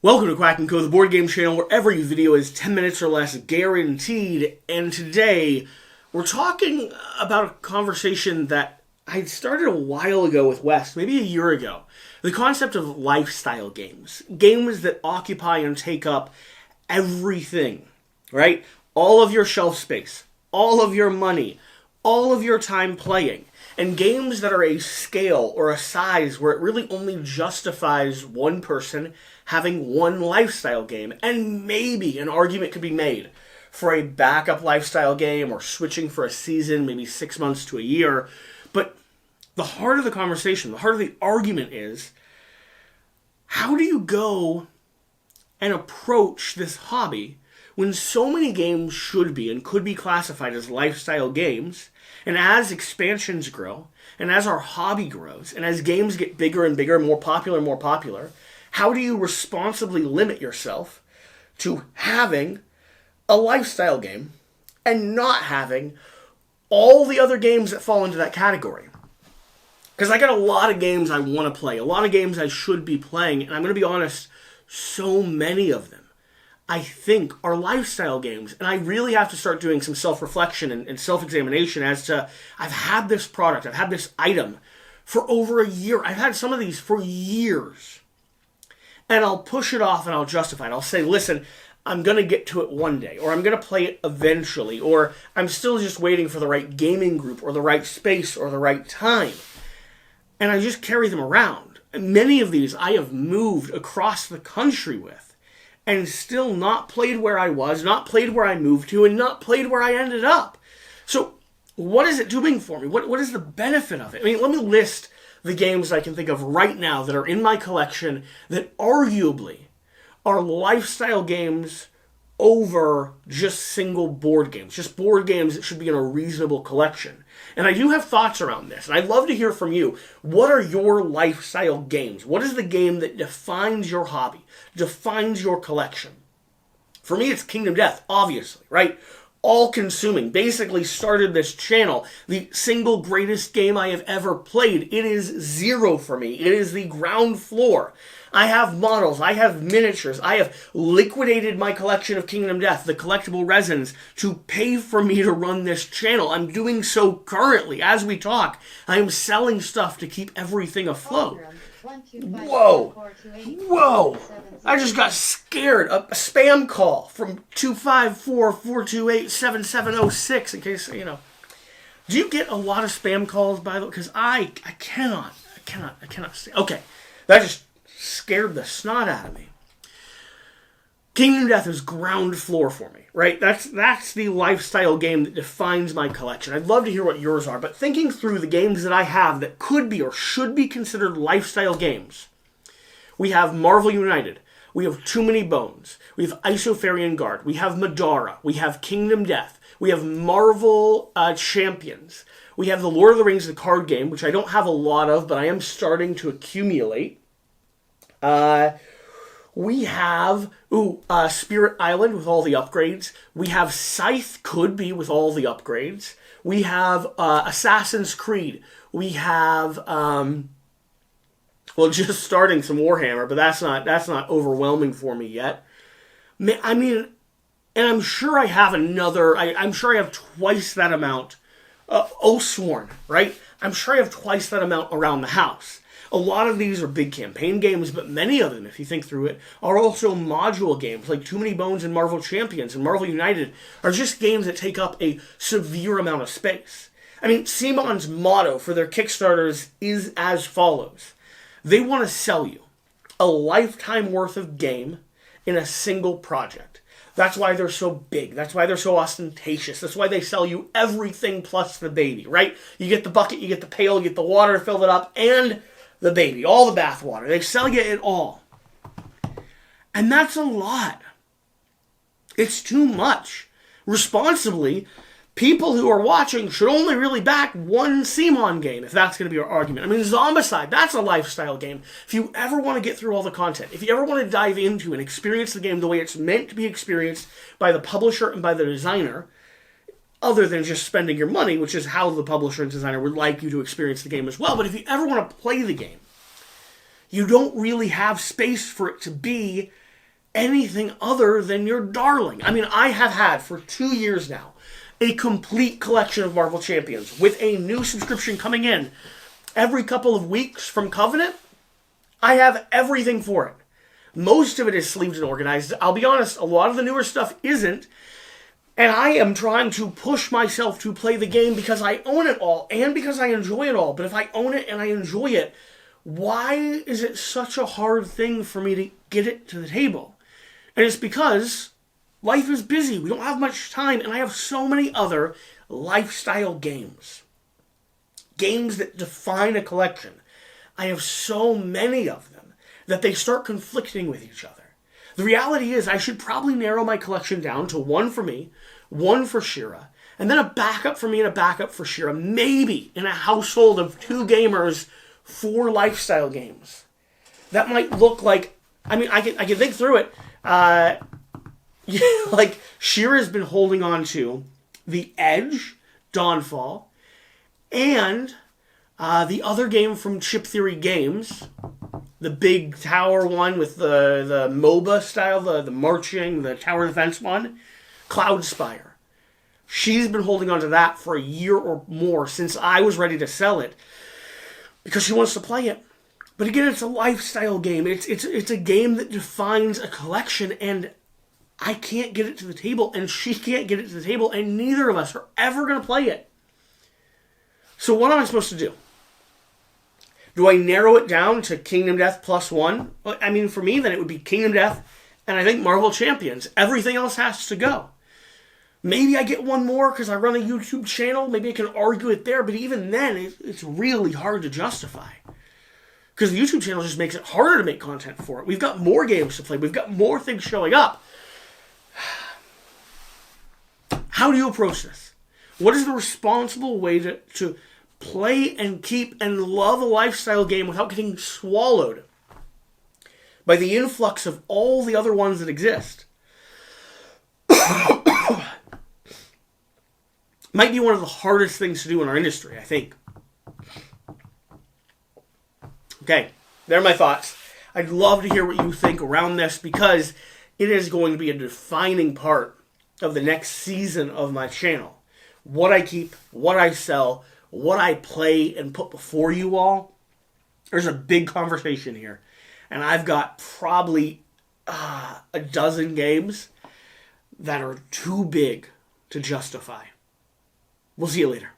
Welcome to Quack&Co, the board game channel where every video is 10 minutes or less guaranteed. And today, we're talking about a conversation that I started a while ago with Wes, maybe a year ago. The concept of lifestyle games. Games that occupy and take up everything, right? All of your shelf space, all of your money, all of your time playing. And games that are a scale or a size where it really only justifies one person having one lifestyle game. And maybe an argument could be made for a backup lifestyle game or switching for a season, maybe 6 months to a year. But the heart of the conversation, the heart of the argument is, how do you go and approach this hobby when so many games should be and could be classified as lifestyle games? And as expansions grow, and as our hobby grows, and as games get bigger and bigger, more popular, how do you responsibly limit yourself to having a lifestyle game and not having all the other games that fall into that category? Because I got a lot of games I want to play, a lot of games I should be playing, and I'm going to be honest, so many of them I think are lifestyle games. And I really have to start doing some self-reflection and self-examination as to, I've had this product, I've had this item for over a year. I've had some of these for years. And I'll push it off and I'll justify it. I'll say, listen, I'm going to get to it one day, or I'm going to play it eventually, or I'm still just waiting for the right gaming group or the right space or the right time. And I just carry them around. And many of these I have moved across the country with. And still not played where I was, not played where I moved to, and not played where I ended up. So what is it doing for me? What is the benefit of it? I mean, let me list the games I can think of right now that are in my collection that arguably are lifestyle games over just single board games. Just board games that should be in a reasonable collection. And I do have thoughts around this, and I'd love to hear from you. What are your lifestyle games? What is the game that defines your hobby, defines your collection? For me, it's Kingdom Death, obviously, right? All-consuming. Basically started this channel. The single greatest game I have ever played. It is zero for me. It is the ground floor. I have models, I have miniatures, I have liquidated my collection of Kingdom Death, the collectible resins, to pay for me to run this channel. I'm doing so currently. As we talk, I am selling stuff to keep everything afloat. Whoa! Whoa! I just got scared. A spam call from 254-428-7706, in case, you know. Do you get a lot of spam calls, by the way? Because I cannot stay. Okay, that just scared the snot out of me. Kingdom Death is ground floor for me, right? That's the lifestyle game that defines my collection. I'd love to hear what yours are, but thinking through the games that I have that could be or should be considered lifestyle games, we have Marvel United, we have Too Many Bones, we have Isofarian Guard, we have Madara, we have Kingdom Death, we have Marvel Champions, we have the Lord of the Rings, the card game, which I don't have a lot of, but I am starting to accumulate. We have Spirit Island with all the upgrades. We have Scythe, could be with all the upgrades. We have Assassin's Creed. We have just starting some Warhammer, but that's not overwhelming for me yet. I mean, and I'm sure I have another. I'm sure I have twice that amount. Oathsworn, right? I'm sure I have twice that amount around the house. A lot of these are big campaign games, but many of them, if you think through it, are also module games, like Too Many Bones and Marvel Champions and Marvel United are just games that take up a severe amount of space. I mean, CMON's motto for their Kickstarters is as follows. They want to sell you a lifetime worth of game in a single project. That's why they're so big. That's why they're so ostentatious. That's why they sell you everything plus the baby, right? You get the bucket, you get the pail, you get the water to fill it up, and the baby, all the bathwater. They sell you it all. And that's a lot. It's too much. Responsibly, people who are watching should only really back one CMON game, if that's going to be our argument. I mean, Zombicide, that's a lifestyle game. If you ever want to get through all the content, if you ever want to dive into and experience the game the way it's meant to be experienced by the publisher and by the designer, other than just spending your money, which is how the publisher and designer would like you to experience the game as well. But if you ever want to play the game, you don't really have space for it to be anything other than your darling. I mean, I have had for 2 years now a complete collection of Marvel Champions with a new subscription coming in every couple of weeks from Covenant. I have everything for it. Most of it is sleeved and organized. I'll be honest, a lot of the newer stuff isn't. And I am trying to push myself to play the game because I own it all and because I enjoy it all. But if I own it and I enjoy it, why is it such a hard thing for me to get it to the table? And it's because life is busy. We don't have much time. And I have so many other lifestyle games. Games that define a collection. I have so many of them that they start conflicting with each other. The reality is I should probably narrow my collection down to one for me, one for Shira, and then a backup for me and a backup for Shira. Maybe in a household of 2 gamers, 4 lifestyle games. That might look like, I mean, I can think through it. Like, Shira's been holding on to The Edge, Dawnfall, and the other game from Chip Theory Games, the big tower one with the MOBA style, the marching, the tower defense one, Cloudspire. She's been holding on to that for a year or more since I was ready to sell it because she wants to play it. But again, it's a lifestyle game. It's a game that defines a collection, and I can't get it to the table, and she can't get it to the table, and neither of us are ever going to play it. So what am I supposed to do? Do I narrow it down to Kingdom Death +1? I mean, for me, then it would be Kingdom Death and I think Marvel Champions. Everything else has to go. Maybe I get one more because I run a YouTube channel. Maybe I can argue it there. But even then, it's really hard to justify. Because the YouTube channel just makes it harder to make content for it. We've got more games to play. We've got more things showing up. How do you approach this? What is the responsible way to play and keep and love a lifestyle game without getting swallowed by the influx of all the other ones that exist? Might be one of the hardest things to do in our industry, I think. Okay, there are my thoughts. I'd love to hear what you think around this because it is going to be a defining part of the next season of my channel. What I keep, what I sell, what I play and put before you all. There's a big conversation here. And I've got probably a dozen games that are too big to justify. We'll see you later.